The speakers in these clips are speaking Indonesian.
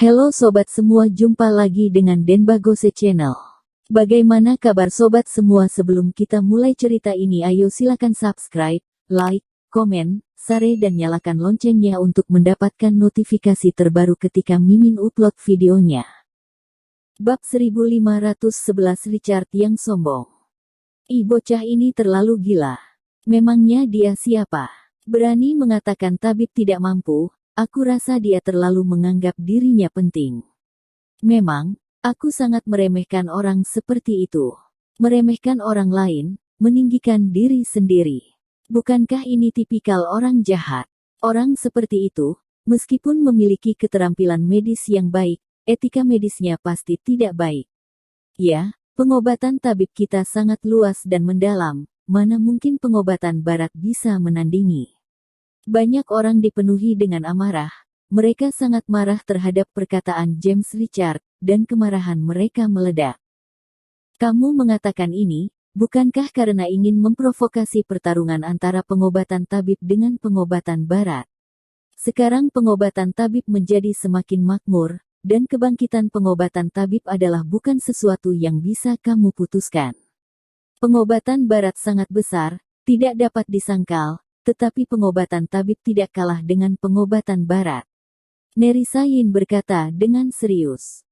Halo sobat semua, jumpa lagi dengan Denbagose Channel. Bagaimana kabar sobat semua? Sebelum kita mulai cerita ini, ayo silakan subscribe, like, komen, share dan nyalakan loncengnya untuk mendapatkan notifikasi terbaru ketika Mimin upload videonya. Bab 1511 Richard yang sombong. Bocah ini terlalu gila. Memangnya dia siapa? Berani mengatakan tabib tidak mampu. Aku rasa dia terlalu menganggap dirinya penting. Memang, aku sangat meremehkan orang seperti itu. Meremehkan orang lain, meninggikan diri sendiri. Bukankah ini tipikal orang jahat? Orang seperti itu, meskipun memiliki keterampilan medis yang baik, etika medisnya pasti tidak baik. Ya, pengobatan tabib kita sangat luas dan mendalam, mana mungkin pengobatan barat bisa menandingi. Banyak orang dipenuhi dengan amarah, mereka sangat marah terhadap perkataan James Richard, dan kemarahan mereka meledak. Kamu mengatakan ini, bukankah karena ingin memprovokasi pertarungan antara pengobatan tabib dengan pengobatan barat? Sekarang pengobatan tabib menjadi semakin makmur, dan kebangkitan pengobatan tabib adalah bukan sesuatu yang bisa kamu putuskan. Pengobatan barat sangat besar, tidak dapat disangkal, tetapi pengobatan tabib tidak kalah dengan pengobatan barat. Nerisayin berkata dengan serius.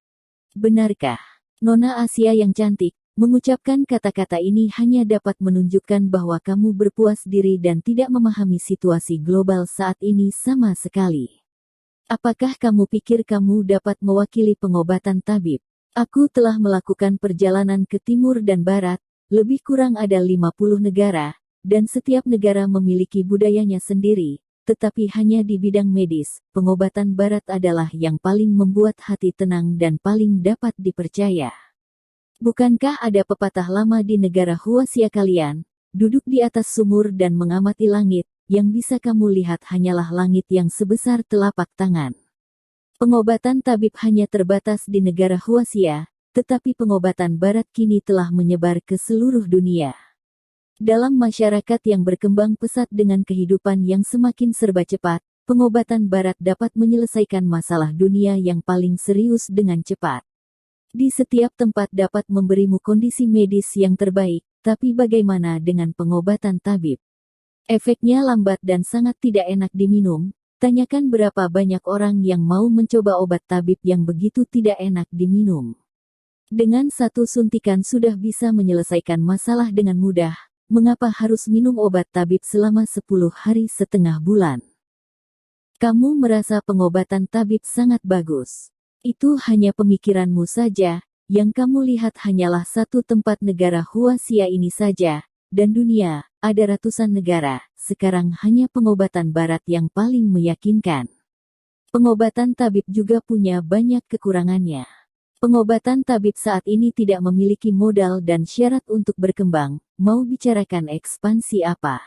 Benarkah? Nona Asia yang cantik, mengucapkan kata-kata ini hanya dapat menunjukkan bahwa kamu berpuas diri dan tidak memahami situasi global saat ini sama sekali. Apakah kamu pikir kamu dapat mewakili pengobatan tabib? Aku telah melakukan perjalanan ke timur dan barat, lebih kurang ada 50 negara, dan setiap negara memiliki budayanya sendiri, tetapi hanya di bidang medis, pengobatan barat adalah yang paling membuat hati tenang dan paling dapat dipercaya. Bukankah ada pepatah lama di negara Huasia kalian, duduk di atas sumur dan mengamati langit, yang bisa kamu lihat hanyalah langit yang sebesar telapak tangan. Pengobatan tabib hanya terbatas di negara Huasia, tetapi pengobatan barat kini telah menyebar ke seluruh dunia. Dalam masyarakat yang berkembang pesat dengan kehidupan yang semakin serba cepat, pengobatan barat dapat menyelesaikan masalah dunia yang paling serius dengan cepat. Di setiap tempat dapat memberimu kondisi medis yang terbaik, tapi bagaimana dengan pengobatan tabib? Efeknya lambat dan sangat tidak enak diminum. Tanyakan berapa banyak orang yang mau mencoba obat tabib yang begitu tidak enak diminum. Dengan satu suntikan sudah bisa menyelesaikan masalah dengan mudah. Mengapa harus minum obat tabib selama 10 hari setengah bulan? Kamu merasa pengobatan tabib sangat bagus. Itu hanya pemikiranmu saja, yang kamu lihat hanyalah satu tempat negara Huasia ini saja, dan dunia, ada ratusan negara, sekarang hanya pengobatan barat yang paling meyakinkan. Pengobatan tabib juga punya banyak kekurangannya. Pengobatan tabib saat ini tidak memiliki modal dan syarat untuk berkembang, mau bicarakan ekspansi apa?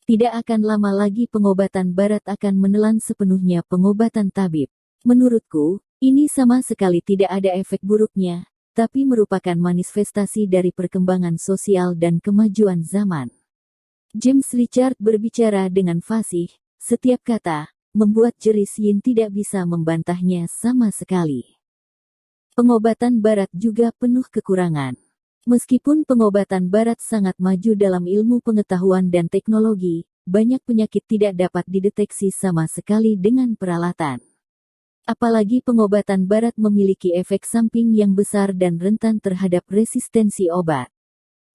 Tidak akan lama lagi pengobatan barat akan menelan sepenuhnya pengobatan tabib. Menurutku, ini sama sekali tidak ada efek buruknya, tapi merupakan manifestasi dari perkembangan sosial dan kemajuan zaman. James Richard berbicara dengan fasih, setiap kata, membuat jeris Yin tidak bisa membantahnya sama sekali. Pengobatan barat juga penuh kekurangan. Meskipun pengobatan barat sangat maju dalam ilmu pengetahuan dan teknologi, banyak penyakit tidak dapat dideteksi sama sekali dengan peralatan. Apalagi pengobatan barat memiliki efek samping yang besar dan rentan terhadap resistensi obat.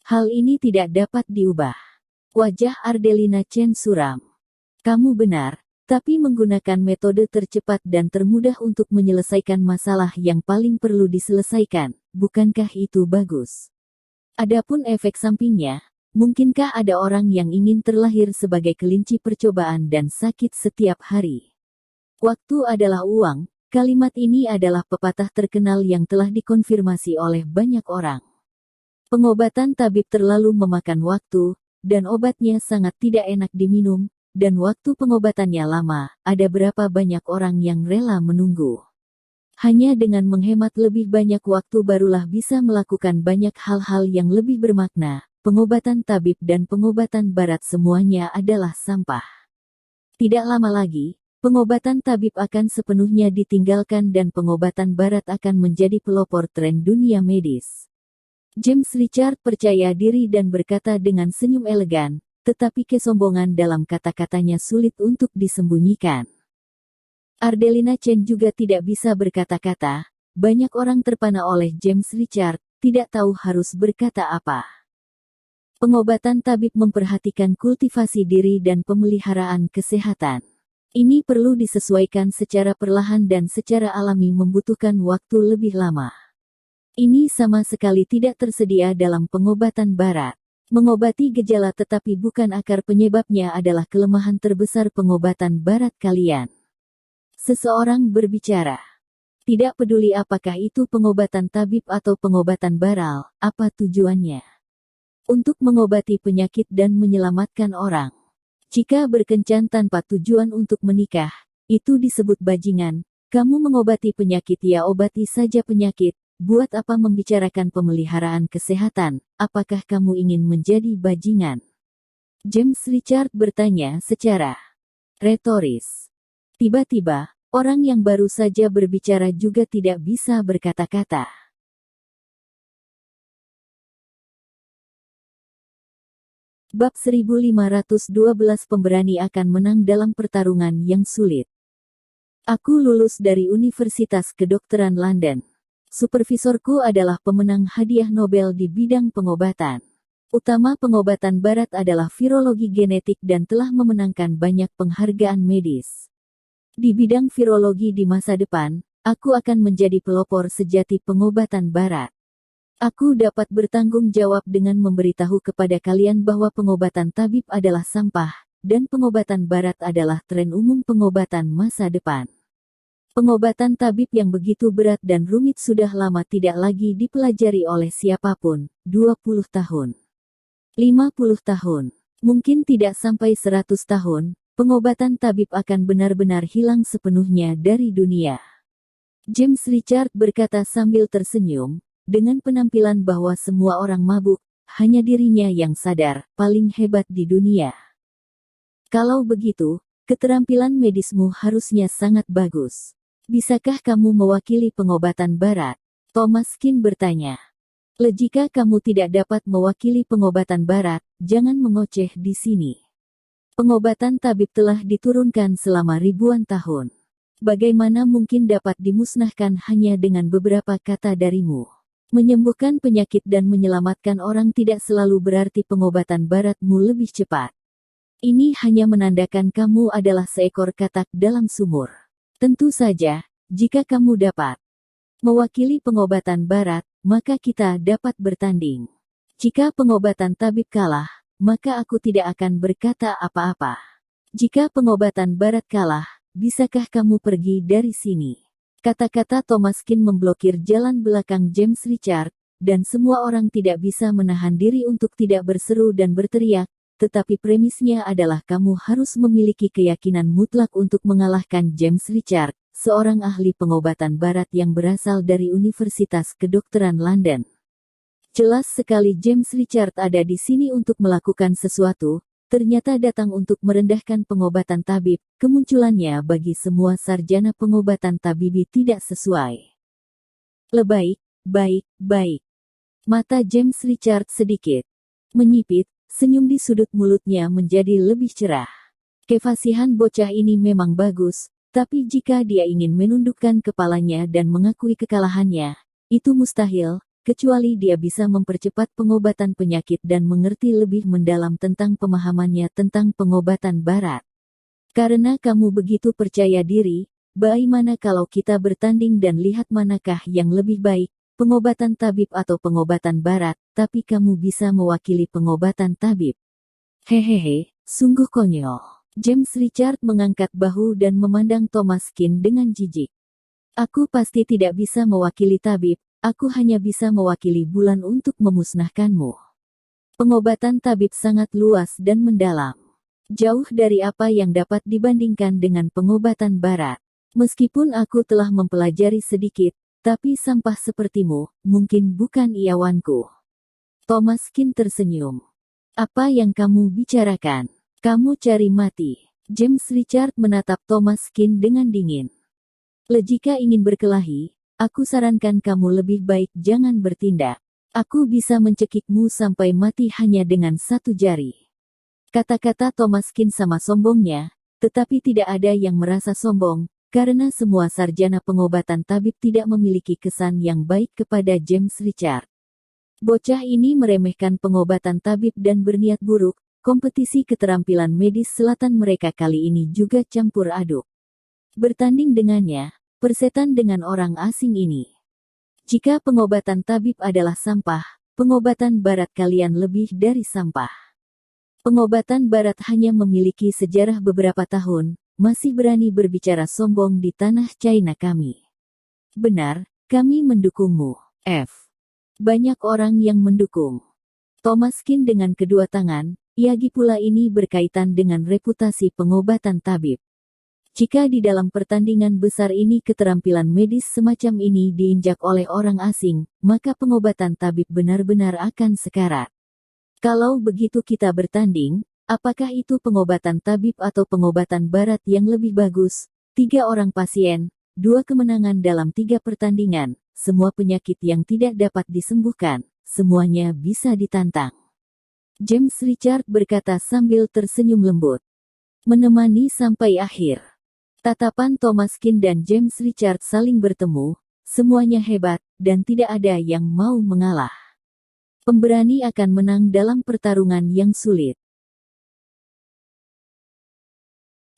Hal ini tidak dapat diubah. Wajah Ardelina Chen suram. Kamu benar. Tapi menggunakan metode tercepat dan termudah untuk menyelesaikan masalah yang paling perlu diselesaikan, bukankah itu bagus? Adapun efek sampingnya, mungkinkah ada orang yang ingin terlahir sebagai kelinci percobaan dan sakit setiap hari? Waktu adalah uang, kalimat ini adalah pepatah terkenal yang telah dikonfirmasi oleh banyak orang. Pengobatan tabib terlalu memakan waktu, dan obatnya sangat tidak enak diminum. Dan waktu pengobatannya lama, ada berapa banyak orang yang rela menunggu. Hanya dengan menghemat lebih banyak waktu barulah bisa melakukan banyak hal-hal yang lebih bermakna. Pengobatan tabib dan pengobatan barat semuanya adalah sampah. Tidak lama lagi, pengobatan tabib akan sepenuhnya ditinggalkan dan pengobatan barat akan menjadi pelopor tren dunia medis. James Richard percaya diri dan berkata dengan senyum elegan, tetapi kesombongan dalam kata-katanya sulit untuk disembunyikan. Ardelina Chen juga tidak bisa berkata-kata. Banyak orang terpana oleh James Richard, tidak tahu harus berkata apa. Pengobatan tabib memperhatikan kultivasi diri dan pemeliharaan kesehatan. Ini perlu disesuaikan secara perlahan dan secara alami membutuhkan waktu lebih lama. Ini sama sekali tidak tersedia dalam pengobatan barat. Mengobati gejala tetapi bukan akar penyebabnya adalah kelemahan terbesar pengobatan barat kalian. Seseorang berbicara. Tidak peduli apakah itu pengobatan tabib atau pengobatan baral, apa tujuannya? Untuk mengobati penyakit dan menyelamatkan orang. Jika berkencan tanpa tujuan untuk menikah, itu disebut bajingan. Kamu mengobati penyakit ya obati saja penyakit, buat apa membicarakan pemeliharaan kesehatan, apakah kamu ingin menjadi bajingan? James Richard bertanya secara retoris. Tiba-tiba, orang yang baru saja berbicara juga tidak bisa berkata-kata. Bab 1512 Pemberani akan menang dalam pertarungan yang sulit. Aku lulus dari Universitas Kedokteran London. Supervisorku adalah pemenang hadiah Nobel di bidang pengobatan. Utama pengobatan barat adalah virologi genetik dan telah memenangkan banyak penghargaan medis. Di bidang virologi di masa depan, aku akan menjadi pelopor sejati pengobatan barat. Aku dapat bertanggung jawab dengan memberitahu kepada kalian bahwa pengobatan tabib adalah sampah, dan pengobatan barat adalah tren umum pengobatan masa depan. Pengobatan tabib yang begitu berat dan rumit sudah lama tidak lagi dipelajari oleh siapapun, 20 tahun. 50 tahun. Mungkin tidak sampai 100 tahun. Pengobatan tabib akan benar-benar hilang sepenuhnya dari dunia. James Richard berkata sambil tersenyum, dengan penampilan bahwa semua orang mabuk, hanya dirinya yang sadar, paling hebat di dunia. Kalau begitu, keterampilan medismu harusnya sangat bagus. Bisakah kamu mewakili pengobatan barat? Thomas Kin bertanya. Jika kamu tidak dapat mewakili pengobatan barat, jangan mengoceh di sini. Pengobatan tabib telah diturunkan selama ribuan tahun. Bagaimana mungkin dapat dimusnahkan hanya dengan beberapa kata darimu? Menyembuhkan penyakit dan menyelamatkan orang tidak selalu berarti pengobatan baratmu lebih cepat. Ini hanya menandakan kamu adalah seekor katak dalam sumur. Tentu saja, jika kamu dapat mewakili pengobatan barat, maka kita dapat bertanding. Jika pengobatan tabib kalah, maka aku tidak akan berkata apa-apa. Jika pengobatan barat kalah, bisakah kamu pergi dari sini? Kata-kata Thomas Kin memblokir jalan belakang James Richard, dan semua orang tidak bisa menahan diri untuk tidak berseru dan berteriak, tetapi premisnya adalah kamu harus memiliki keyakinan mutlak untuk mengalahkan James Richard, seorang ahli pengobatan barat yang berasal dari Universitas Kedokteran London. Jelas sekali James Richard ada di sini untuk melakukan sesuatu, ternyata datang untuk merendahkan pengobatan tabib, kemunculannya bagi semua sarjana pengobatan tabibi tidak sesuai. Baik. Mata James Richard sedikit menyipit, senyum di sudut mulutnya menjadi lebih cerah. Kefasihan bocah ini memang bagus, tapi jika dia ingin menundukkan kepalanya dan mengakui kekalahannya, itu mustahil. Kecuali dia bisa mempercepat pengobatan penyakit dan mengerti lebih mendalam tentang pemahamannya tentang pengobatan barat. Karena kamu begitu percaya diri, bagaimana kalau kita bertanding dan lihat manakah yang lebih baik, pengobatan tabib atau pengobatan barat, tapi kamu bisa mewakili pengobatan tabib. Hehehe, sungguh konyol. James Richard mengangkat bahu dan memandang Thomas Kin dengan jijik. Aku pasti tidak bisa mewakili tabib. Aku hanya bisa mewakili bulan untuk memusnahkanmu. Pengobatan tabib sangat luas dan mendalam. Jauh dari apa yang dapat dibandingkan dengan pengobatan barat. Meskipun aku telah mempelajari sedikit, tapi sampah sepertimu, mungkin bukan iawanku. Thomas Kin tersenyum. Apa yang kamu bicarakan? Kamu cari mati. James Richard menatap Thomas Kin dengan dingin. Jika ingin berkelahi, aku sarankan kamu lebih baik jangan bertindak. Aku bisa mencekikmu sampai mati hanya dengan satu jari. Kata-kata Thomas Kin sama sombongnya, tetapi tidak ada yang merasa sombong, karena semua sarjana pengobatan tabib tidak memiliki kesan yang baik kepada James Richard. Bocah ini meremehkan pengobatan tabib dan berniat buruk. Kompetisi keterampilan medis selatan mereka kali ini juga campur aduk. Bertanding dengannya, persetan dengan orang asing ini. Jika pengobatan tabib adalah sampah, pengobatan barat kalian lebih dari sampah. Pengobatan barat hanya memiliki sejarah beberapa tahun, masih berani berbicara sombong di tanah China kami. Benar, kami mendukungmu, F. Banyak orang yang mendukung. Thomas Kin dengan kedua tangan, lagi pula ini berkaitan dengan reputasi pengobatan tabib. Jika di dalam pertandingan besar ini keterampilan medis semacam ini diinjak oleh orang asing, maka pengobatan tabib benar-benar akan sekarat. Kalau begitu kita bertanding, apakah itu pengobatan tabib atau pengobatan barat yang lebih bagus? 3 orang pasien, 2 kemenangan dalam 3 pertandingan, semua penyakit yang tidak dapat disembuhkan, semuanya bisa ditantang. James Richard berkata sambil tersenyum lembut. Menemani sampai akhir. Tatapan Thomas Kin dan James Richard saling bertemu, semuanya hebat, dan tidak ada yang mau mengalah. Pemberani akan menang dalam pertarungan yang sulit.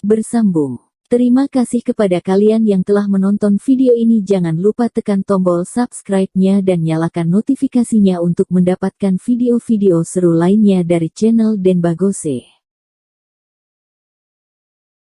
Bersambung. Terima kasih kepada kalian yang telah menonton video ini. Jangan lupa tekan tombol subscribe-nya dan nyalakan notifikasinya untuk mendapatkan video-video seru lainnya dari channel Denbagose.